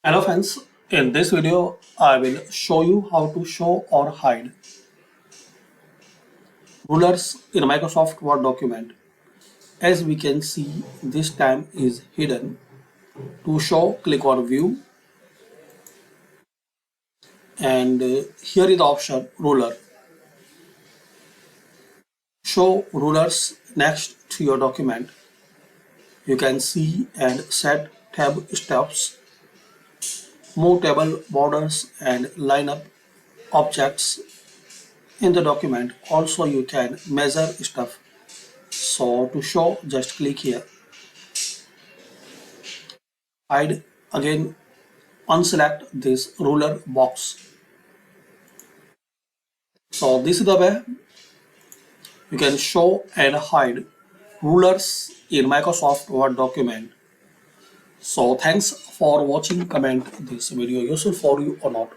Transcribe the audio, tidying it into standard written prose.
Hello friends, in this video I will show you how to show or hide rulers in Microsoft Word document. As we can see, this time is hidden. To show, click on view and here is the option ruler. Show rulers next to your document. You can see and set tab steps, move table borders and line up objects in the document. Also you can measure stuff. So to show, just click here, hide again, unselect this ruler box. So this is the way you can show and hide rulers in Microsoft Word document. So thanks for watching. Comment this video useful for you or not.